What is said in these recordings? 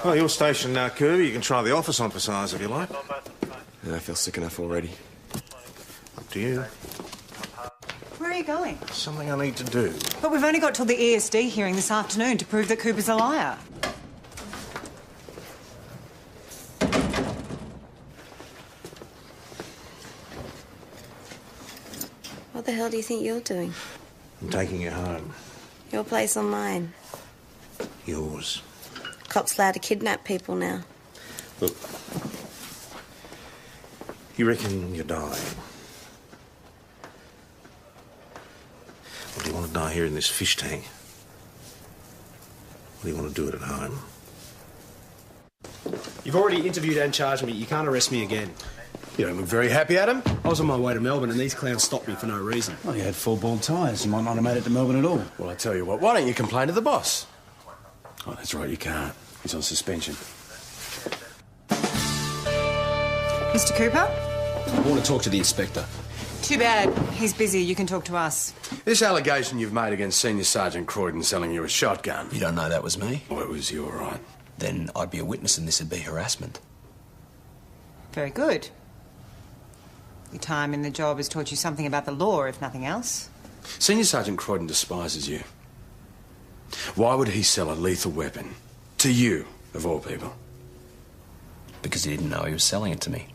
Well, you're stationed now, Kirby. You can try the office on for size if you like. Yeah, I feel sick enough already. Up to you. Where are you going? Something I need to do. But we've only got till the ESD hearing this afternoon to prove that Cooper's a liar. What the hell do you think you're doing? I'm taking you home. Your place or mine? Yours. Cops allowed to kidnap people now. Look. You reckon you're dying? Or do you want to die here in this fish tank? Or do you want to do it at home? You've already interviewed and charged me. You can't arrest me again. You don't look very happy, Adam. I was on my way to Melbourne and these clowns stopped me for no reason. Well, you had full-bald tyres. You might not have made it to Melbourne at all. Well, I tell you what, why don't you complain to the boss? Oh, that's right, you can't. He's on suspension. Mr. Cooper? I want to talk to the inspector. Too bad. He's busy. You can talk to us. This allegation you've made against Senior Sergeant Croydon selling you a shotgun. You don't know that was me? Oh, it was you, all right. Then I'd be a witness and this would be harassment. Very good. Your time in the job has taught you something about the law, if nothing else. Senior Sergeant Croydon despises you. Why would he sell a lethal weapon to you, of all people? Because he didn't know he was selling it to me.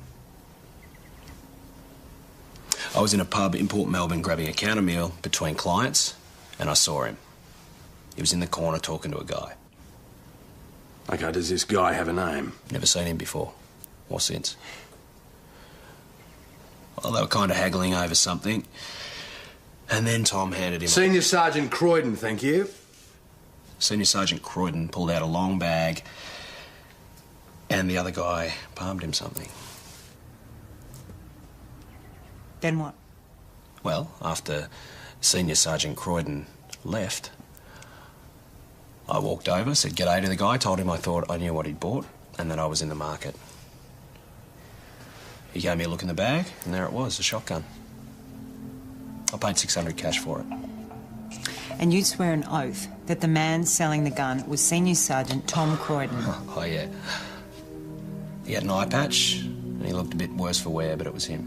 I was in a pub in Port Melbourne grabbing a counter meal between clients, and I saw him. He was in the corner talking to a guy. Okay, does this guy have a name? Never seen him before, or since. Well, they were kind of haggling over something, and then Tom handed him... Senior Sergeant Croydon, thank you. Senior Sergeant Croydon pulled out a long bag, and the other guy palmed him something. Then what? Well, after Senior Sergeant Croydon left, I walked over, said g'day to the guy, told him I thought I knew what he'd bought, and that I was in the market. He gave me a look in the bag, and there it was, a shotgun. I paid $600 cash for it. And you'd swear an oath that the man selling the gun was Senior Sergeant Tom Croydon. Oh, yeah. He had an eye patch, and he looked a bit worse for wear, but it was him.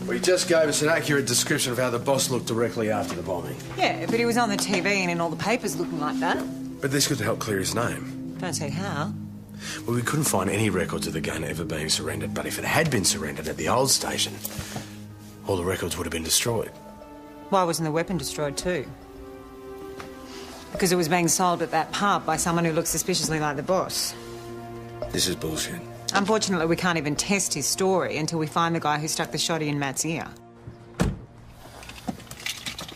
Well, he just gave us an accurate description of how the boss looked directly after the bombing. Yeah, but he was on the TV and in all the papers looking like that. But this could help clear his name. Don't see how. Well, we couldn't find any records of the gun ever being surrendered, but if it had been surrendered at the old station, all the records would have been destroyed. Why wasn't the weapon destroyed too? Because it was being sold at that pub by someone who looked suspiciously like the boss. This is bullshit. Unfortunately, we can't even test his story until we find the guy who stuck the shotty in Matt's ear.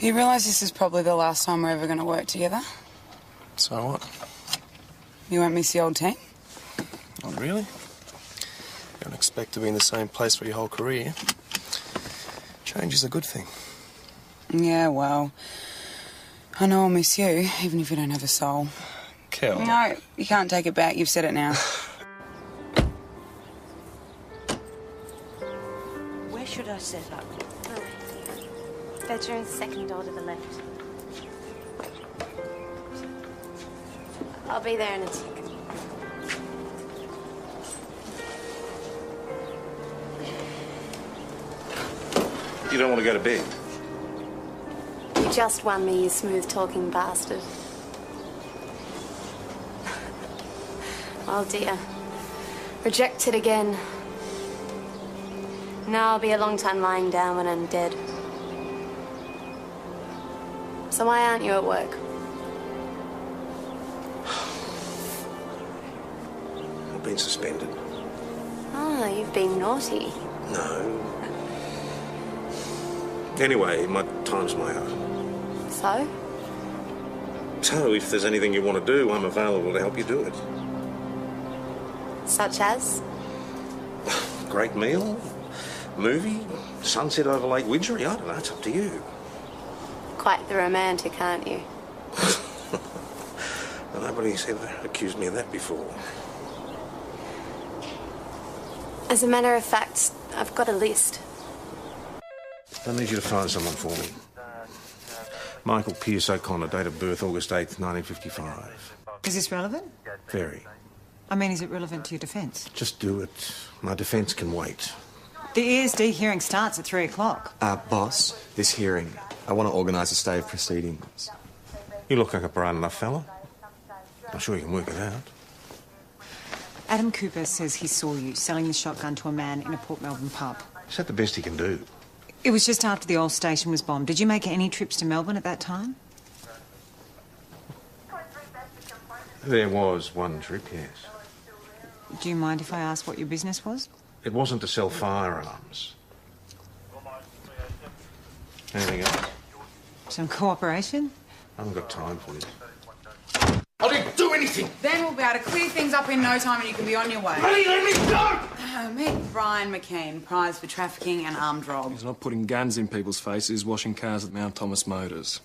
You realise this is probably the last time we're ever going to work together? So what? You won't miss the old team? Not really. You don't expect to be in the same place for your whole career. Change is a good thing. Yeah, well, I know I'll miss you, even if you don't have a soul. Kel. No, you can't take it back. You've said it now. Where should I set up? Bedroom, second door to the left. I'll be there in a tick. You don't want to go to bed? You just won me, you smooth-talking bastard. Oh, dear. Rejected again. Now I'll be a long time lying down when I'm dead. So why aren't you at work? I've been suspended. Ah, you've been naughty. No. Anyway, my time's my own. So? So, if there's anything you want to do, I'm available to help you do it. Such as? Great meal, movie, sunset over Lake Widgery, I don't know, it's up to you. Quite the romantic, aren't you? Nobody's ever accused me of that before. As a matter of fact, I've got a list. I need you to find someone for me. Michael Pierce O'Connor, date of birth August 8th, 1955. Is this relevant? Very. I mean, is it relevant to your defence? Just do it. My defence can wait. The ESD hearing starts at 3 o'clock. Boss, this hearing, I want to organise a stay of proceedings. You look like a bright enough fella. I'm sure you can work it out. Adam Cooper says he saw you selling the shotgun to a man in a Port Melbourne pub. Is that the best he can do? It was just after the old station was bombed. Did you make any trips to Melbourne at that time? There was one trip, yes. Do you mind if I ask what your business was? It wasn't to sell firearms. Anything else? Some cooperation? I haven't got time for this. I didn't do anything! Then we'll be able to clear things up in no time and you can be on your way. Bloody let me go! Meet Brian McKean, prize for trafficking and armed rob. He's not putting guns in people's faces, washing cars at Mount Thomas Motors.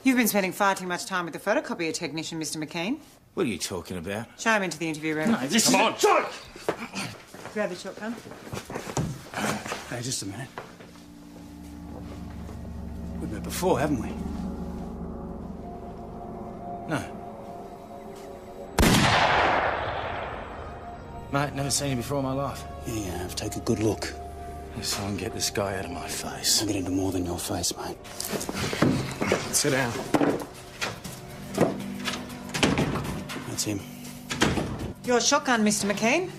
You've been spending far too much time with the photocopier technician, Mr. McKean. What are you talking about? Show him into the interview room. No, this Come on! Joke! Grab the shotgun. Hey, just a minute. We've met before, haven't we? No. Mate, never seen you before in my life. Yeah, you have. Take a good look. Yes, I'll get this guy out of my face. I'll get into more than your face, mate. Sit down. That's him. Your shotgun, Mr. McKean.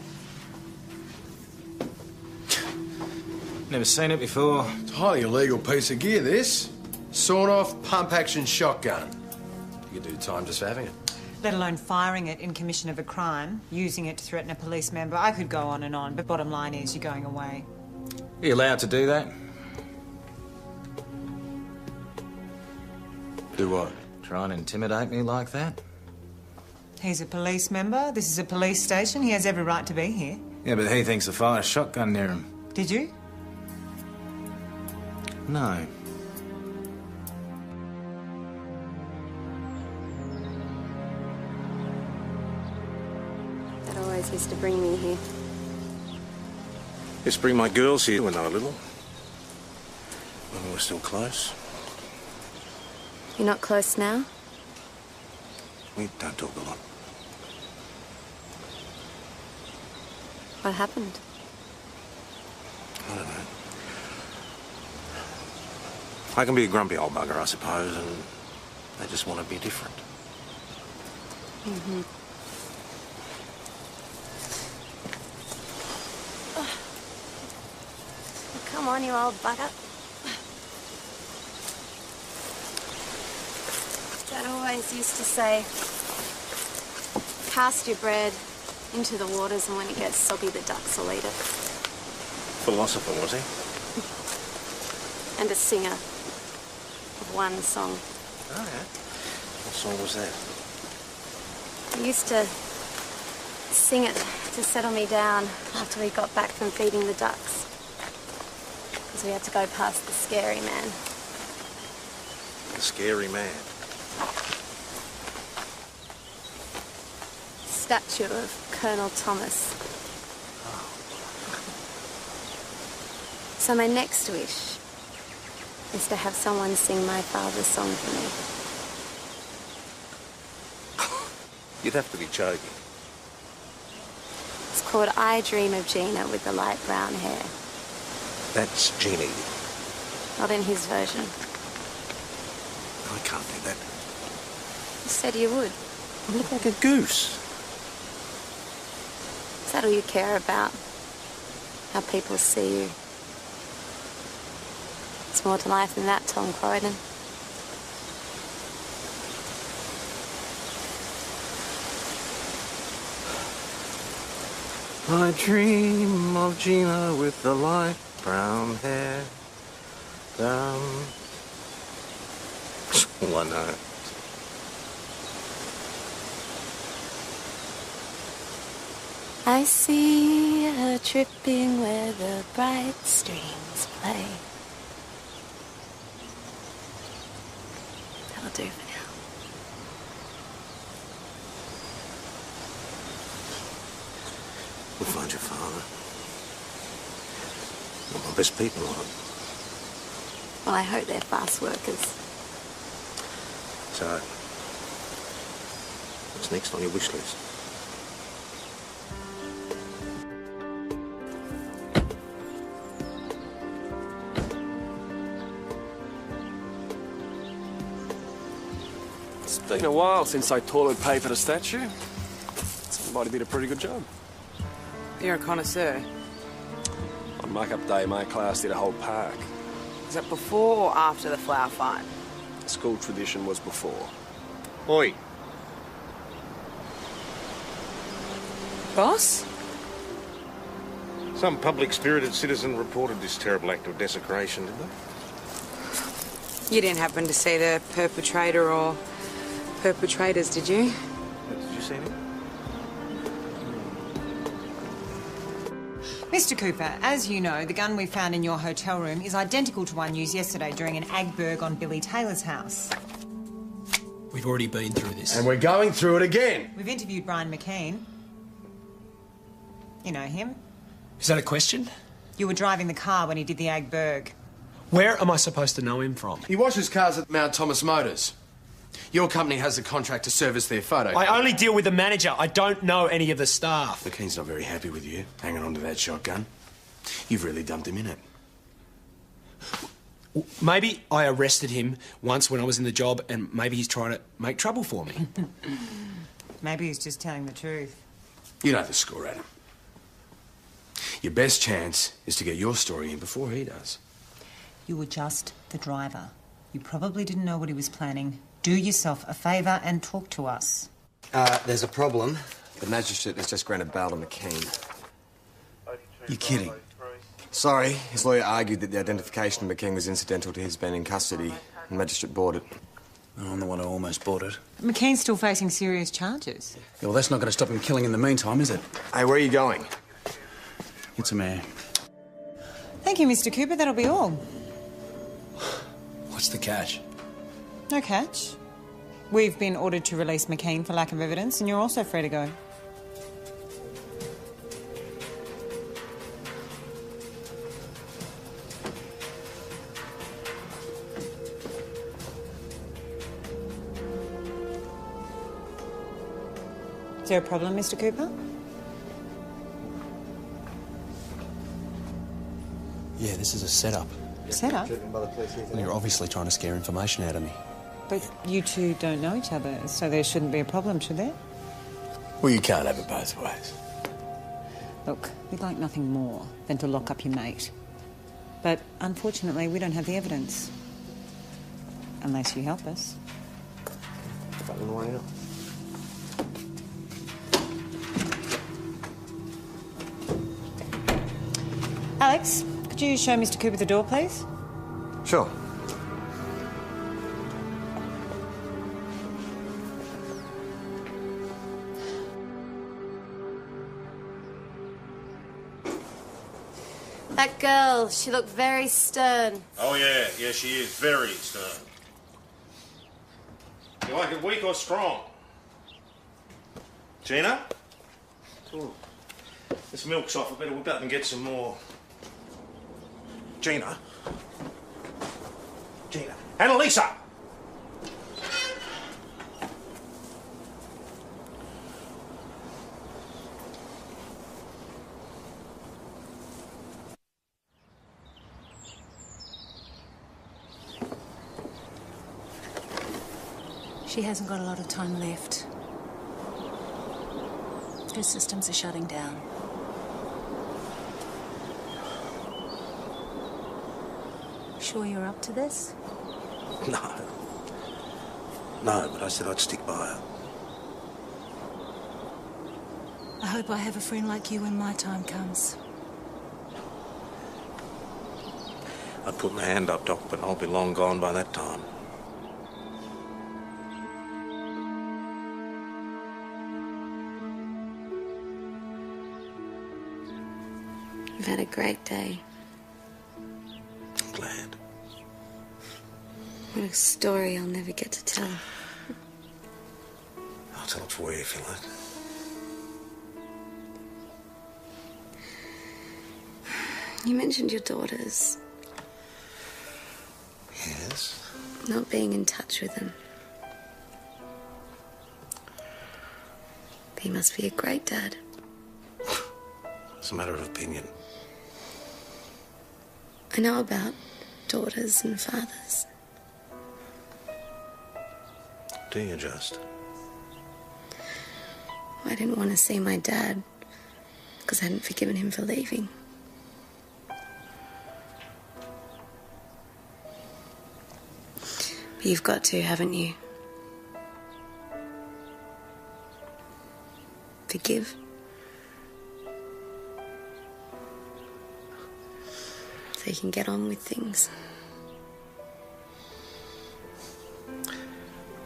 Never seen it before. It's a highly illegal piece of gear, this. Sawn-off, pump-action shotgun. You could do time just for having it. Let alone firing it in commission of a crime, using it to threaten a police member. I could go on, but bottom line is you're going away. Are you allowed to do that? Do what? Try and intimidate me like that? He's a police member. This is a police station. He has every right to be here. Yeah, but he thinks I fired a shotgun near him. Did you? No. That always used to bring me here. Just bring my girls here when they were little. When we were still close. You're not close now? We don't talk a lot. What happened? I don't know. I can be a grumpy old bugger, I suppose, and they just want to be different. Mm-hmm. Come on, you old bugger. Dad always used to say, cast your bread into the waters and when it gets soggy, the ducks will eat it. Philosopher, was he? And a singer of one song. Oh, yeah. What song was that? He used to sing it to settle me down after we got back from feeding the ducks. Because we had to go past the scary man. The scary man. Statue of Colonel Thomas. So my next wish is to have someone sing my father's song for me. You'd have to be joking. It's called I Dream of Gina with the light brown hair. That's Jeannie. Not in his version. I can't do that. You said you would. I look like a goose. Is that all you care about? How people see you? It's more to life than that, Tom Croydon. I dream of Gina with the light brown hair. That's all I know. I see her tripping where the bright streams play. That'll do for now. We'll find your father. Not my best people on it. Well, I hope they're fast workers. So, what's next on your wish list? It's been a while since I toilet papered a statue. Somebody did a pretty good job. You're a connoisseur. On make-up day, my class did a whole park. Is that before or after the flower fight? School tradition was before. Oi. Boss? Some public-spirited citizen reported this terrible act of desecration, did they? You didn't happen to see the perpetrator or perpetrators, did you? Did you see him? Mr. Cooper, as you know, the gun we found in your hotel room is identical to one used yesterday during an ag burg on Billy Taylor's house. We've already been through this. And we're going through it again. We've interviewed Brian McKean. You know him. Is that a question? You were driving the car when he did the ag burg. Where am I supposed to know him from? He washes cars at Mount Thomas Motors. Your company has the contract to service their photo. I only deal with the manager. I don't know any of the staff. McKean's not very happy with you, hanging on to that shotgun. You've really dumped him in it. Maybe I arrested him once when I was in the job, and maybe he's trying to make trouble for me. Maybe he's just telling the truth. You know the score, Adam. Your best chance is to get your story in before he does. You were just the driver. You probably didn't know what he was planning. Do yourself a favour and talk to us. There's a problem. The magistrate has just granted bail to McKean. You're kidding. Sorry, his lawyer argued that the identification of McKean was incidental to his being in custody. The magistrate bought it. I'm the one who almost bought it. McKean's still facing serious charges. Yeah, well, that's not going to stop him killing in the meantime, is it? Hey, where are you going? It's a man. Thank you, Mr. Cooper. That'll be all. What's the catch? No catch. We've been ordered to release McKean for lack of evidence, and you're also free to go. Is there a problem, Mr. Cooper? Yeah, this is a setup. Setup? Well, you're obviously trying to scare information out of me. But you two don't know each other, so there shouldn't be a problem, should there? Well, you can't have it both ways. Look, we'd like nothing more than to lock up your mate. But unfortunately, we don't have the evidence. Unless you help us. Alex, could you show Mr. Cooper the door, please? Sure. That girl, she looked very stern. Oh, yeah. Yeah, she is very stern. You like it weak or strong? Gina? Ooh. This milk's off. I better whip out and get some more. Gina? Gina? Annalisa! She hasn't got a lot of time left. Her systems are shutting down. Sure you're up to this? No. No, but I said I'd stick by her. I hope I have a friend like you when my time comes. I'd put my hand up, Doc, but I'll be long gone by that time. We've had a great day. I'm glad. What a story I'll never get to tell. I'll tell it for you if you like. You mentioned your daughters. Yes? Not being in touch with them. He must be a great dad. It's a matter of opinion. I know about daughters and fathers. Do you just? I didn't want to see my dad because I hadn't forgiven him for leaving. But you've got to, haven't you? Forgive. So you can get on with things.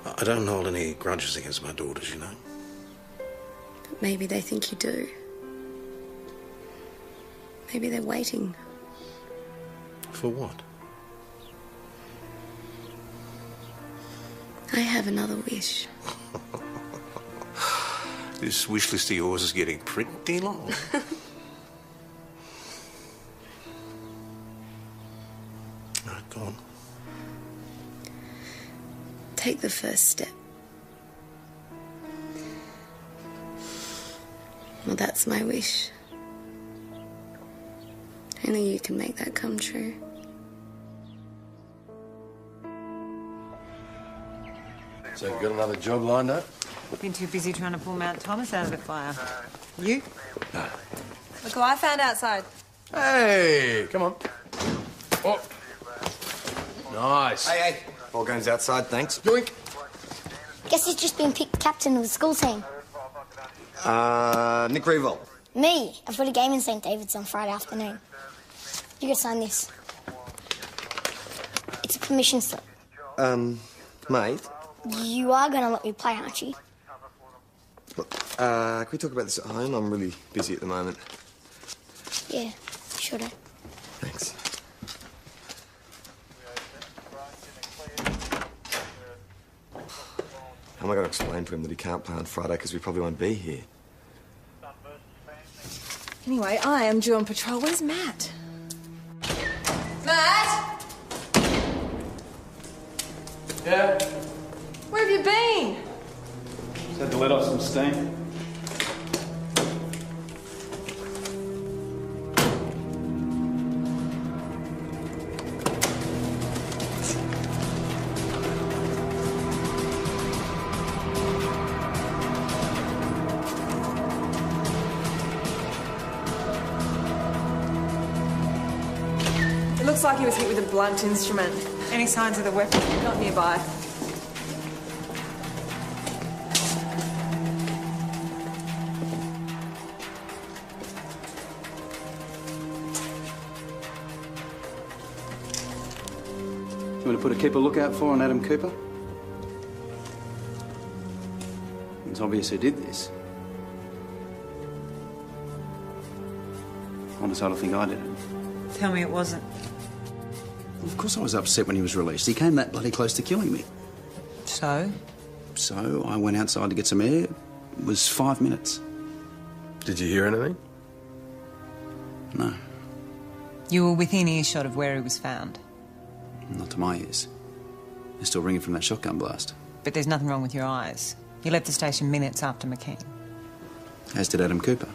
I don't hold any grudges against my daughters, you know. But maybe they think you do. Maybe they're waiting. For what? I have another wish. This wish list of yours is getting pretty long. All right, go on. Take the first step. Well, that's my wish. Only you can make that come true. So you've got another job lined up? Been too busy trying to pull Mount Thomas out of the fire. You? No. Look who I found outside. Hey, come on. Oh. Nice. Hey. Ball game's outside, thanks. Yoink. Guess he's just been picked captain of the school team. Nick Revolt. Me. I've got a game in St. David's on Friday afternoon. You gotta sign this. It's a permission slip. Mate. You are gonna let me play, aren't you? Look, can we talk about this at home? I'm really busy at the moment. Yeah, sure do. Thanks. How am I going to explain to him that he can't play on Friday because we probably won't be here? Anyway, I am due on patrol. Where's Matt? Matt? Yeah? Where have you been? Just had to let off some steam. It looks like he was hit with a blunt instrument. Any signs of the weapon? Not nearby. You want to put a keep a lookout for on Adam Cooper? It's obvious who did this. Honest, I don't think I did it. Tell me it wasn't. Of course I was upset when he was released. He came that bloody close to killing me. So? So I went outside to get some air. It was 5 minutes. Did you hear anything? No, You were within earshot of where he was found. not to my ears. They're still ringing from that shotgun blast. But there's nothing wrong with your eyes. You left the station minutes after McKean. As did Adam Cooper.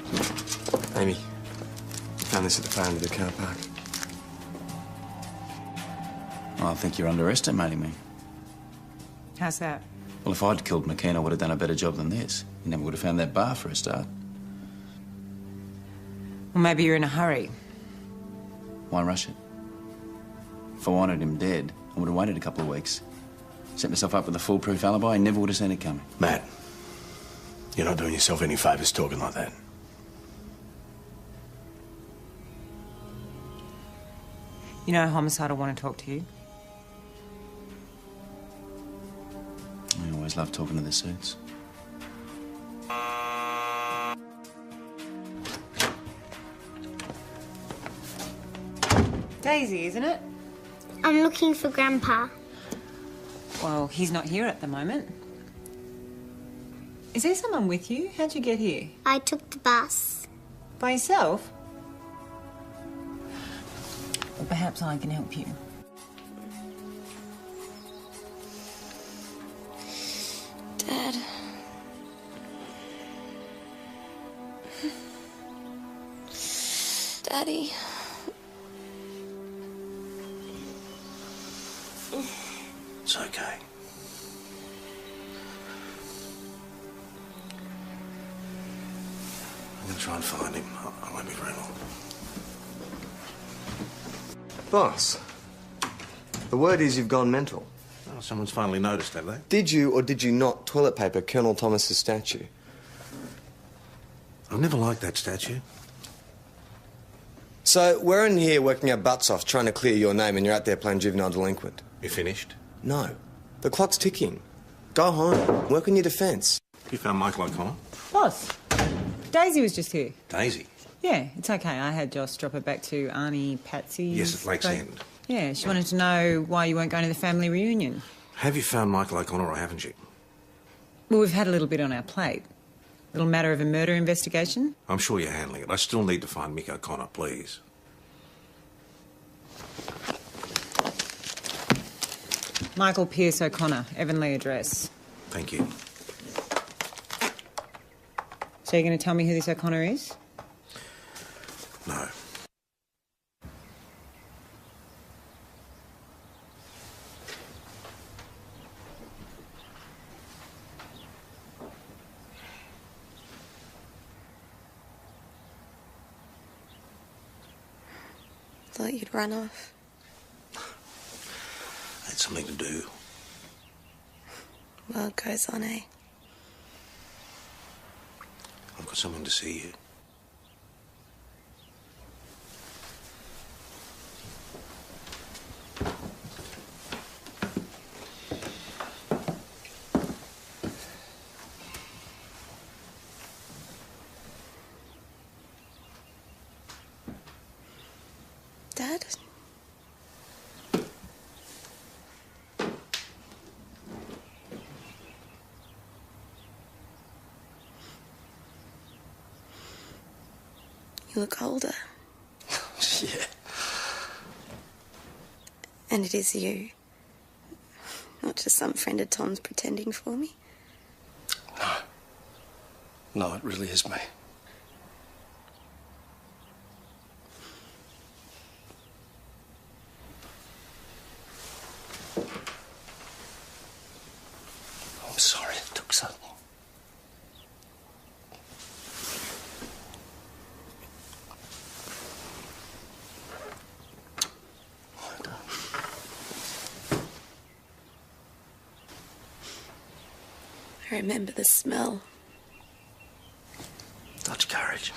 Amy, found this at the far end of the car park. I think you're underestimating me. How's that? Well, if I'd killed McKean, I would have done a better job than this. You never would have found that bar for a start. Well, maybe you're in a hurry. Why rush it? If I wanted him dead, I would have waited a couple of weeks. Set myself up with a foolproof alibi, I never would have seen it coming. Matt, you're not doing yourself any favours talking like that. You know, Homicide, I want to talk to you. I always love talking to the suits. Daisy, isn't it? I'm looking for Grandpa. Well, he's not here at the moment. Is there someone with you? How'd you get here? I took the bus. By yourself? Well, perhaps I can help you. Dad. Daddy. It's okay. going to try and find him. I won't be very long. Boss, the word is you've gone mental. Oh, someone's finally noticed, have they? Did you or did you not toilet paper Colonel Thomas's statue? I've never liked that statue. So, we're in here working our butts off trying to clear your name and you're out there playing juvenile delinquent. You finished? No. The clock's ticking. Go home. Work on your defence. You found Michael O'Connor? Boss, Daisy was just here. Daisy? Yeah, it's okay. I had Joss drop her back to Arnie, Patsy. Yes, at Lake's End. Yeah, she wanted to know why you weren't going to the family reunion. Have you found Michael O'Connor or haven't you? Well, we've had a little bit on our plate. Little matter of a murder investigation. I'm sure you're handling it. I still need to find Mick O'Connor, please. Michael Pierce O'Connor, Avonlea address. Thank you. So you're going to tell me who this O'Connor is? No. Thought you'd run off. I had something to do. World goes on, eh? I've got something to see you. Dad? You look older. Yeah. And it is you. Not just some friend of Tom's pretending for me. No, it really is me. I'm sorry it took so long. I remember the smell. Dutch courage.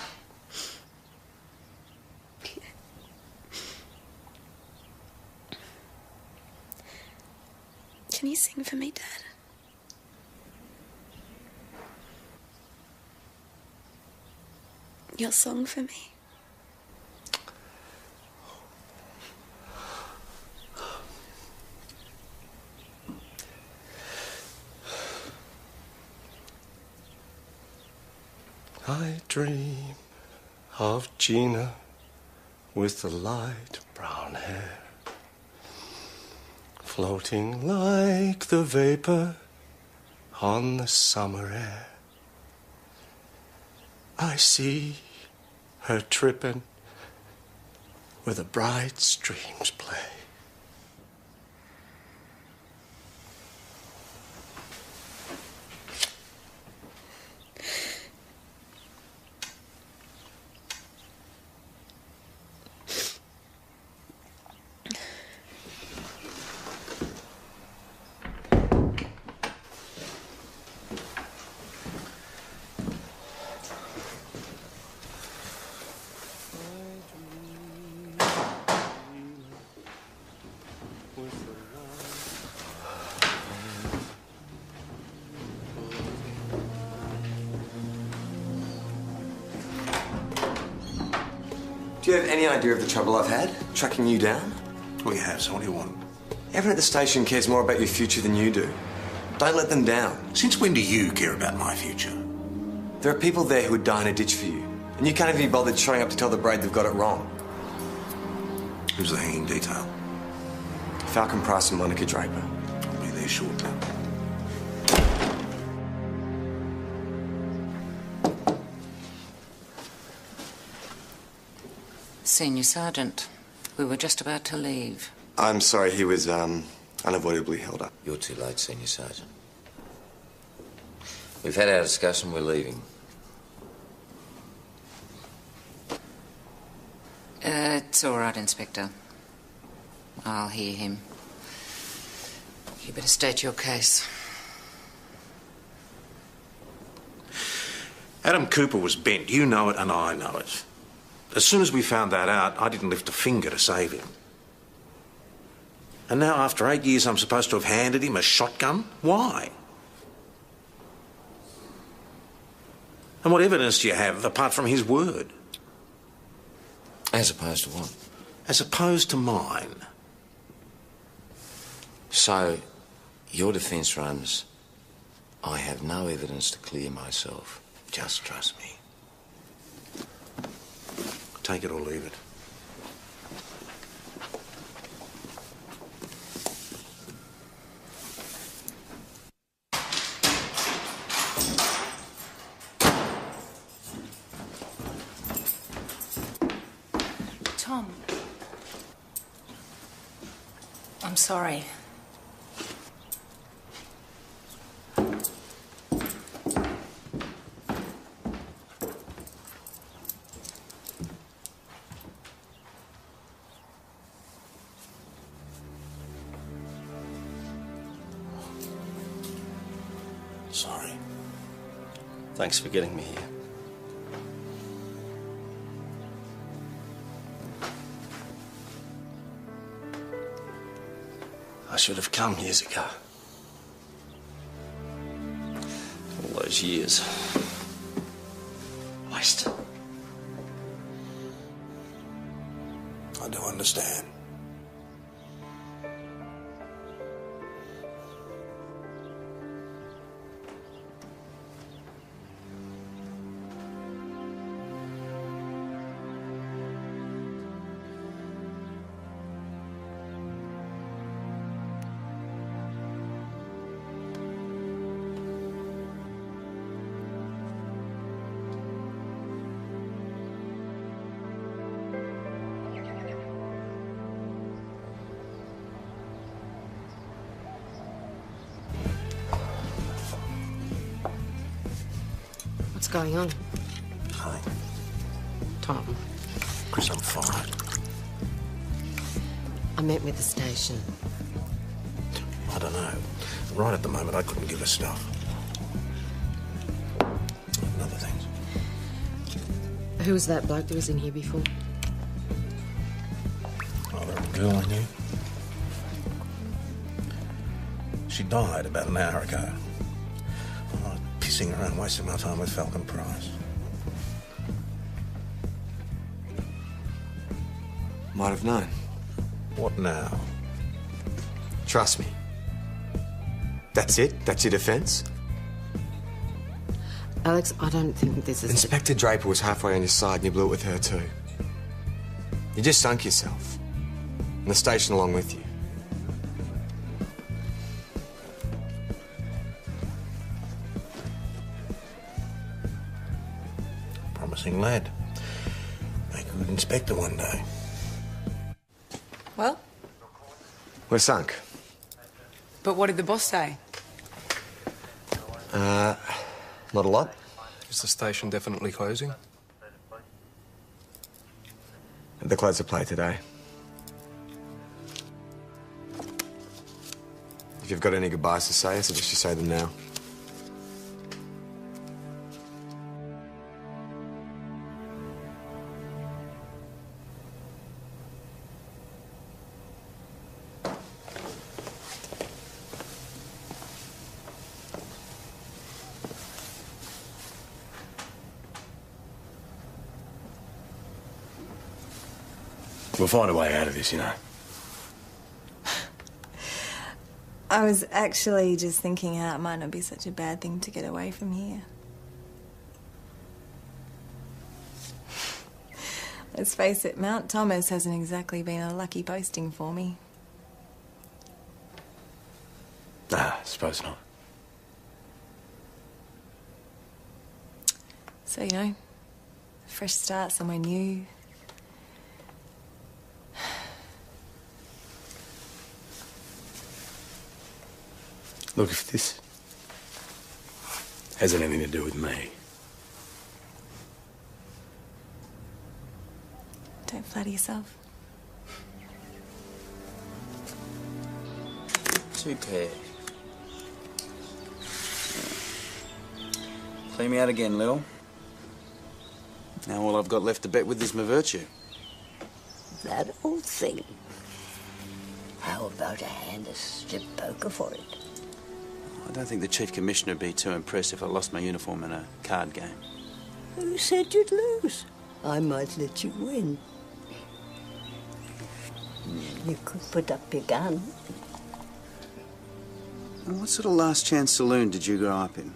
Can you sing for me, Dad? Your song for me? I dream of Gina with the light brown hair, floating like the vapor on the summer air. I see her tripping where the bright streams play. Do you have any idea of the trouble I've had tracking you down? Well, you have, so what do you want? Everyone at the station cares more about your future than you do. Don't let them down. Since when do you care about my future? There are people there who would die in a ditch for you, and you can't even be bothered showing up to tell the braid they've got it wrong. Who's the hanging detail? Falcon Price and Monica Draper. I'll be there shortly. Senior Sergeant, we were just about to leave. I'm sorry, he was unavoidably held up. You're too late, Senior Sergeant. We've had our discussion, we're leaving. It's all right, Inspector. I'll hear him. You better state your case. Adam Cooper was bent. You know it and I know it. As soon as we found that out, I didn't lift a finger to save him. And now, after 8 years, I'm supposed to have handed him a shotgun? Why? And what evidence do you have, apart from his word? As opposed to what? As opposed to mine. So, your defence runs, I have no evidence to clear myself. Just trust me. Take it or leave it. Tom. I'm sorry. Sorry. Thanks for getting me here. I should have come years ago. All those years. Wasted. I do understand. What's going on? Nothing. Tom, Chris, I'm fine. I met with the station. I don't know. Right at the moment, I couldn't give a stuff. And other things. Who was that bloke that was in here before? Oh, the girl I knew. She died about an hour ago. I'm not pissing around wasting my time with Falcon Price. Might have known. What now? Trust me. That's it? That's your defence? Alex, I don't think this is... Inspector Draper was halfway on your side and you blew it with her too. You just sunk yourself. And the station along with you. Promising lad. Make a good inspector one day. Well, We're sunk. but what did the boss say? Not a lot. Is the station definitely closing? The close of play today. If you've got any goodbyes to say, I suggest you say them now. We'll find a way out of this, you know. I was actually just thinking how it might not be such a bad thing to get away from here. Let's face it, Mount Thomas hasn't exactly been a lucky posting for me. Nah, I suppose not. So, you know, fresh start, somewhere new. Look, if this has anything to do with me, Don't flatter proud of yourself? Two pair. Play me out again, Lil. Now all I've got left to bet with is my virtue. That old thing. How about a hand of strip poker for it? I don't think the Chief Commissioner would be too impressed if I lost my uniform in a card game. Who said you'd lose? I might let you win. You could put up your gun. And what sort of last chance saloon did you grow up in?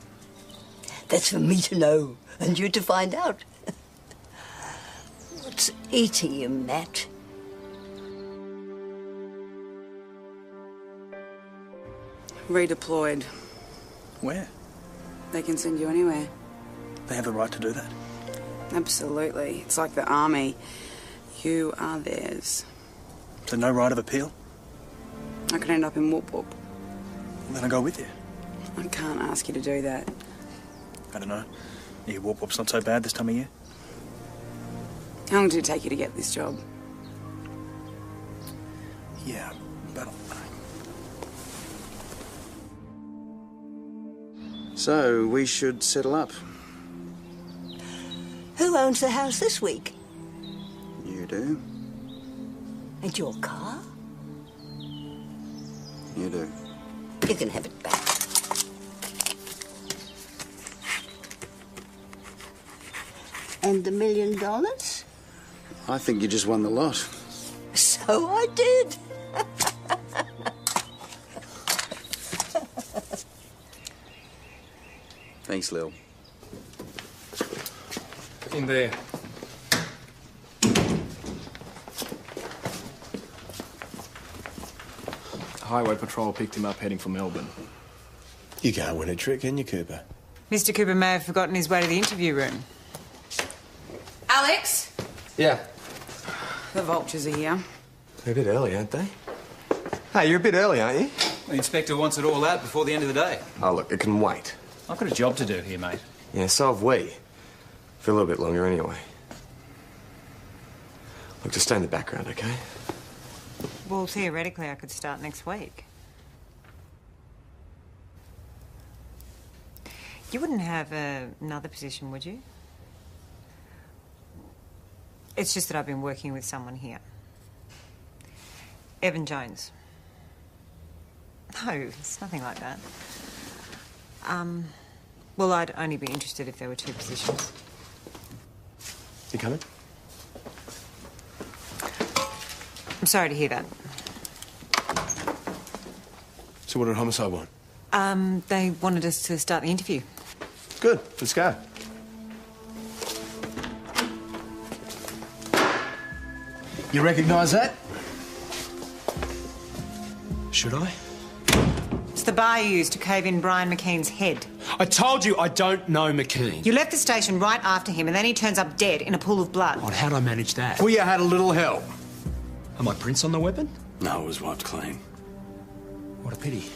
That's for me to know, and you to find out. What's eating you, Matt? Redeployed. Where? They can send you anywhere. They have the right to do that. Absolutely. It's like the army. You are theirs. So no right of appeal? I could end up in Whoop Whoop. Then I'll go with you. I can't ask you to do that. I don't know. Your Whoop Whoop's not so bad this time of year. How long did it take you to get this job? Yeah, but... So, we should settle up. Who owns the house this week? You do. And your car? You do. You can have it back. And the $1 million? I think you just won the lot. So I did. Thanks, Lil. In there. Highway Patrol picked him up heading for Melbourne. You can't win a trick, can you, Cooper? Mr. Cooper may have forgotten his way to the interview room. Alex? Yeah. The vultures are here. They're a bit early, aren't they? Hey, you're a bit early, aren't you? The inspector wants it all out before the end of the day. Oh, look, it can wait. I've got a job to do here, mate. Yeah, so have we. For a little bit longer, anyway. Look, just stay in the background, okay? Well, theoretically, I could start next week. You wouldn't have another position, would you? It's just that I've been working with someone here. Evan Jones. No, it's nothing like that. Well, I'd only be interested if there were two positions. You coming? I'm sorry to hear that. So what did Homicide want? They wanted us to start the interview. Good, let's go. You recognise that? Should I? It's the bar you used to cave in Brian McKean's head. I told you I don't know McKean. You left the station right after him, and then he turns up dead in a pool of blood. God, how'd I manage that? Well, you had a little help. Are my prints on the weapon? No, it was wiped clean. What a pity.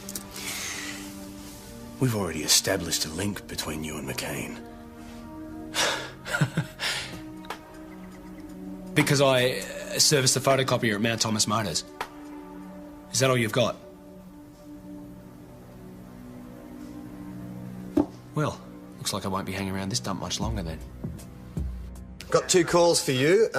We've already established a link between you and McKean. Because I serviced the photocopier at Mount Thomas Motors. Is that all you've got? Well, looks like I won't be hanging around this dump much longer then. Got 2 calls for you.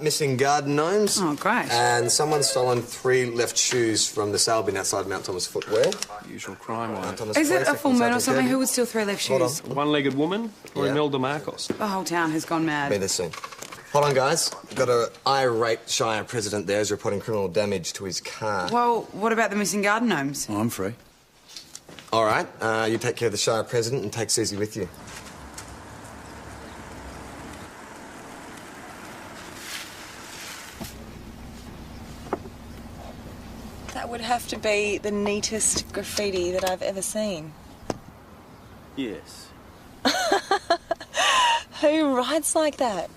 Missing garden gnomes. Oh, great. And someone's stolen 3 left shoes from the sale bin outside Mount Thomas Footwear. Usual crime Mount line. Thomas Is it Place, a full moon or Sergeant something? Kirby. Who would steal 3 left Hold shoes? on. One-legged woman or Yeah. Imelda Marcos? The whole town has gone mad. Be there soon. Hold on, guys. Got an irate Shire president there who's reporting criminal damage to his car. Well, what about the missing garden gnomes? Oh, I'm free. All right, you take care of the Shire president and take Susie with you. That would have to be the neatest graffiti that I've ever seen. Yes. Who writes like that?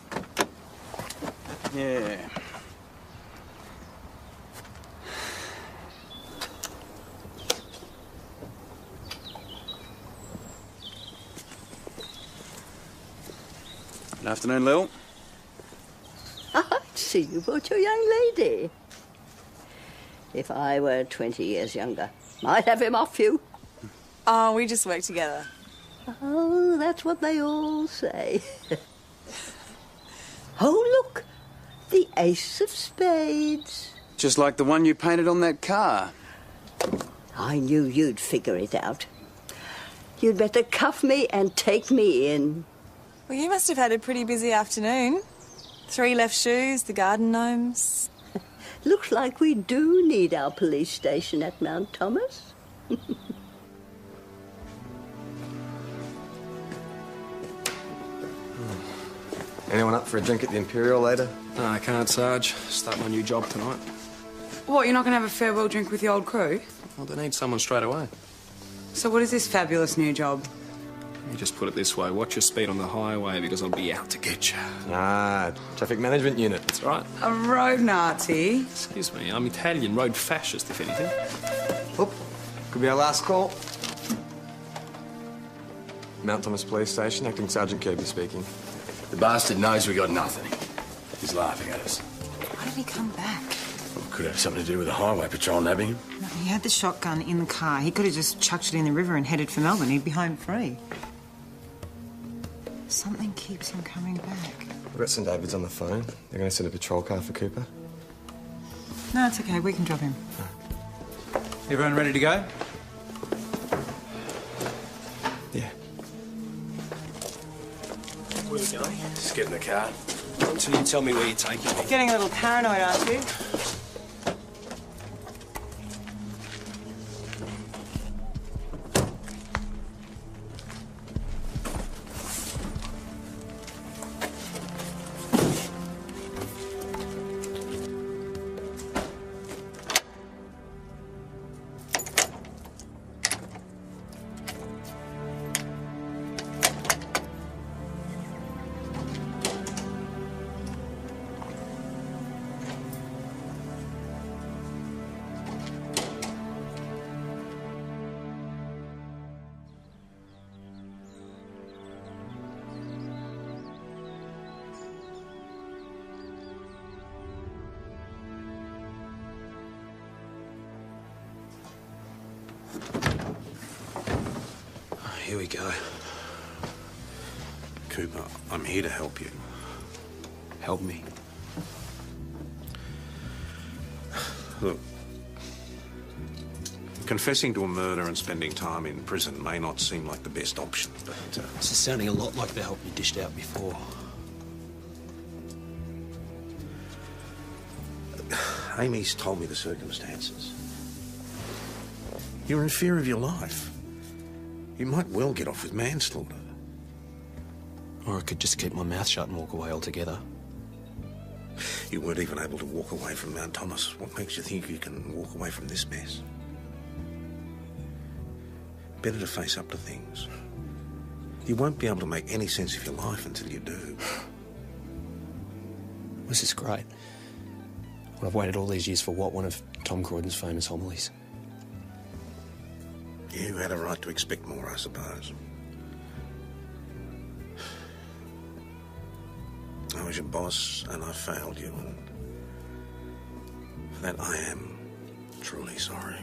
Yeah. Good afternoon, Lil. Oh, see you brought your young lady. If I were 20 years younger, I'd have him off you. Oh, we just work together. Oh, that's what they all say. Oh, look, the ace of spades. Just like the one you painted on that car. I knew you'd figure it out. You'd better cuff me and take me in. Well, you must have had a pretty busy afternoon. 3 left shoes, the garden gnomes. Looks like we do need our police station at Mount Thomas. Anyone up for a drink at the Imperial later? No, I can't, Sarge. Start my new job tonight. What, you're not going to have a farewell drink with the old crew? Well, they need someone straight away. So what is this fabulous new job? You just put it this way, watch your speed on the highway because I'll be out to get you. Ah, traffic management unit. That's right. A road Nazi? Excuse me, I'm Italian, road fascist, if anything. Oop, could be our last call. Mount Thomas Police Station, Acting Sergeant Kirby speaking. The bastard knows we got nothing. He's laughing at us. Why did he come back? Well, could have something to do with the highway patrol nabbing him. No, he had the shotgun in the car. He could have just chucked it in the river and headed for Melbourne. He'd be home free. Something keeps him coming back. We've got St David's on the phone. They're going to send a patrol car for Cooper. No, it's okay. We can drop him. Everyone ready to go? Yeah. Where are we going? Just get in the car. Until you tell me where you're taking me. Getting a little paranoid, aren't you? Here we go. Cooper, I'm here to help you. Help me? Look, confessing to a murder and spending time in prison may not seem like the best option, but... This is sounding a lot like the help you dished out before. Amy's told me the circumstances. You're in fear of your life. You might well get off with manslaughter. Or I could just keep my mouth shut and walk away altogether. You weren't even able to walk away from Mount Thomas. What makes you think you can walk away from this mess? Better to face up to things. You won't be able to make any sense of your life until you do. This is great. Well, I've waited all these years for what? One of Tom Croydon's famous homilies. You had a right to expect more, I suppose. I was your boss, and I failed you, and for that I am truly sorry.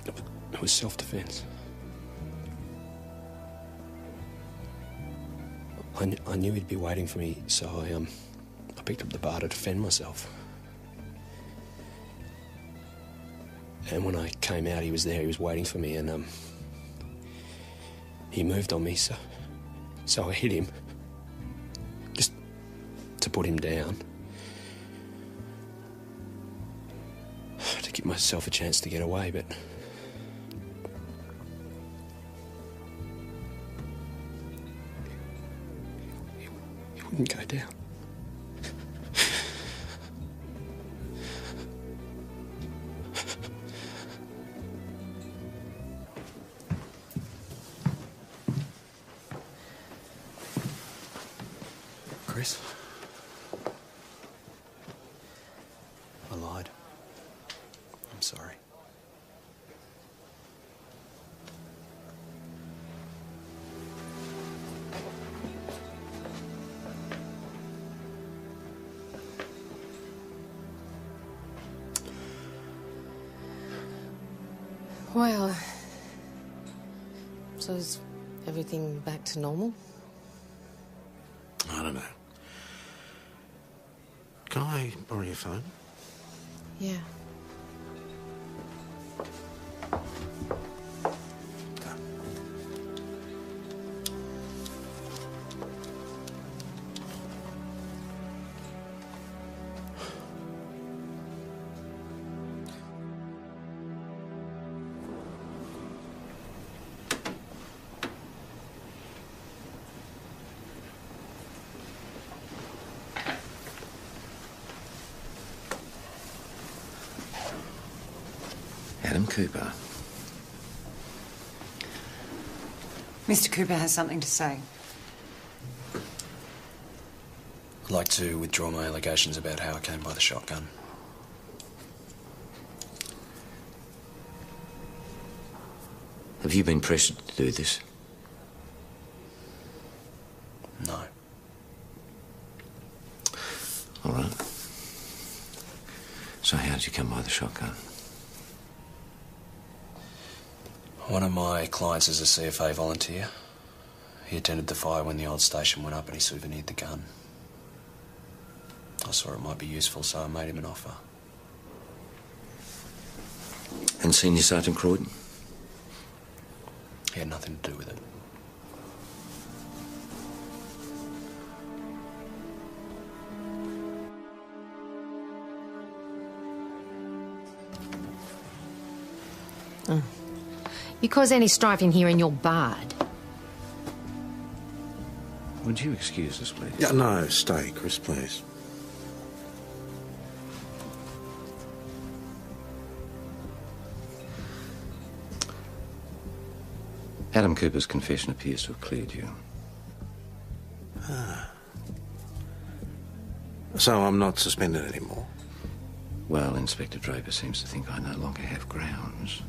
It was self-defense. I knew he'd be waiting for me, so I picked up the bar to defend myself. And when I came out, he was there, he was waiting for me, and he moved on me, so I hit him. Just to put him down. To give myself a chance to get away, but... he wouldn't go down. Chris, I lied. I'm Well, so is everything back to normal? I don't know. Can I borrow your phone? Yeah. Adam Cooper. Mr. Cooper has something to say. I'd like to withdraw my allegations about how I came by the shotgun. Have you been pressured to do this? No. All right. So how did you come by the shotgun? One of my clients is a CFA volunteer. He attended the fire when the old station went up and he souvenired the gun. I saw it might be useful, so I made him an offer. And Senior Sergeant Croydon? He had nothing to do with it. You cause any strife in here and you're barred. Would you excuse us, please? Yeah, no, stay, Chris, please. Adam Cooper's confession appears to have cleared you. Ah. So I'm not suspended anymore? Well, Inspector Draper seems to think I no longer have grounds.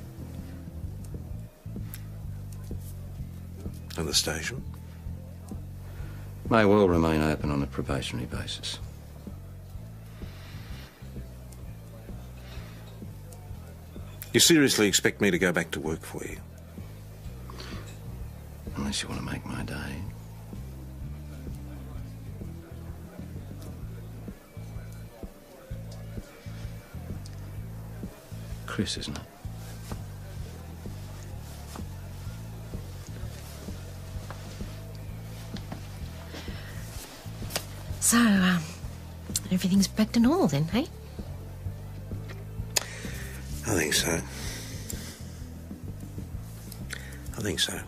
And the station? May well remain open on a probationary basis. You seriously expect me to go back to work for you? Unless you want to make my day. Chris, isn't it? So, everything's back to normal then, hey? I think so. I think so.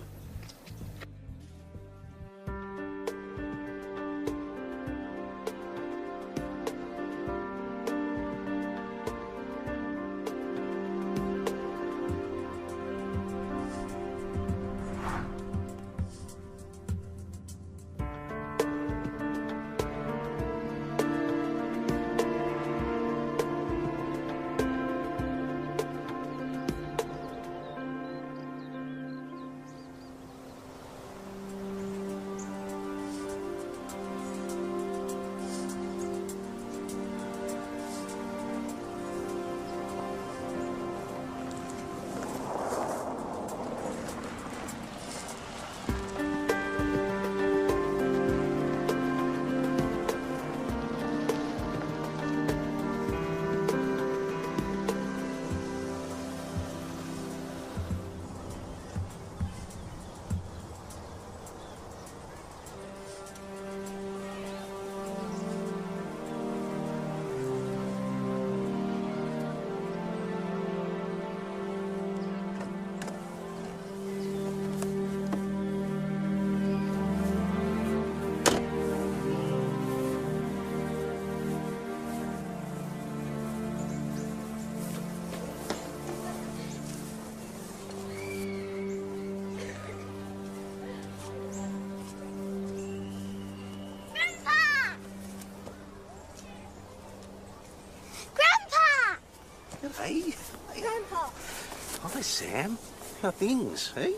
Hey, Grandpa. Hi, Sam. How are things, eh?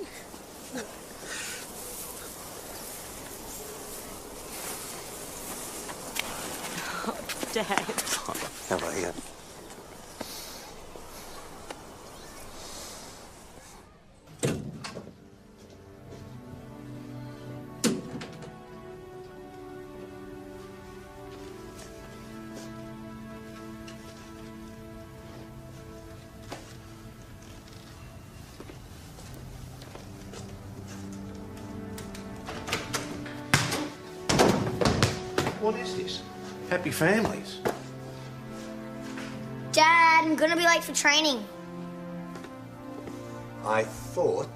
Oh, Dad. How are you? What is this? Happy families. Dad, I'm gonna be late for training. I thought,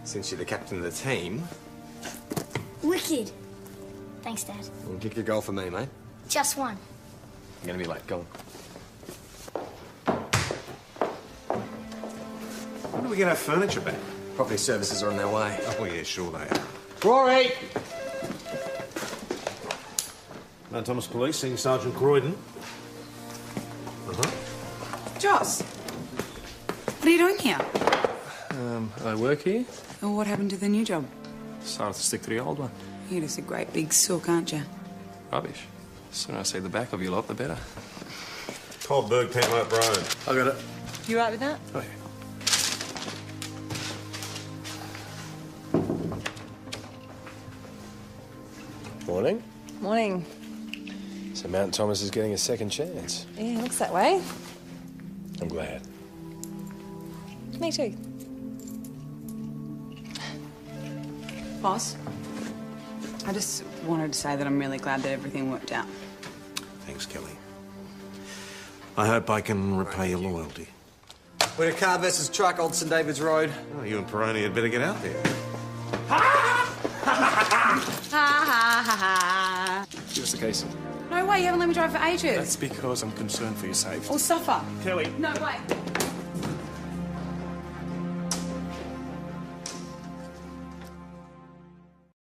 since you're the captain of the team, Wicked. Thanks, Dad. you'll kick your goal for me, mate. Just one. I'm gonna be late. Go on. When do we get our furniture back? Property services are on their way. Oh, yeah, sure they are. Rory! Mount Thomas Police, seeing Sergeant Croydon. Joss, what are you doing here? I work here. Well, what happened to the new job? Started to stick to the old one. You're just a great big sook, aren't you? Rubbish. The sooner I see the back of you lot, the better. Coldberg, Pentlope Road. I got it. You right with that? Oh, yeah. Morning. Morning. So Mount Thomas is getting a second chance. Yeah, looks that way. I'm glad. Me too. Boss, I just wanted to say that I'm really glad that everything worked out. Thanks, Kelly. I hope I can repay your loyalty. We're a car versus truck, Old St David's Road. Oh, you and Peroni had better get out there. Ha ha ha ha. Give us the keys. No way, you haven't let me drive for ages. That's because I'm concerned for your safety. Or suffer. Kelly. No way.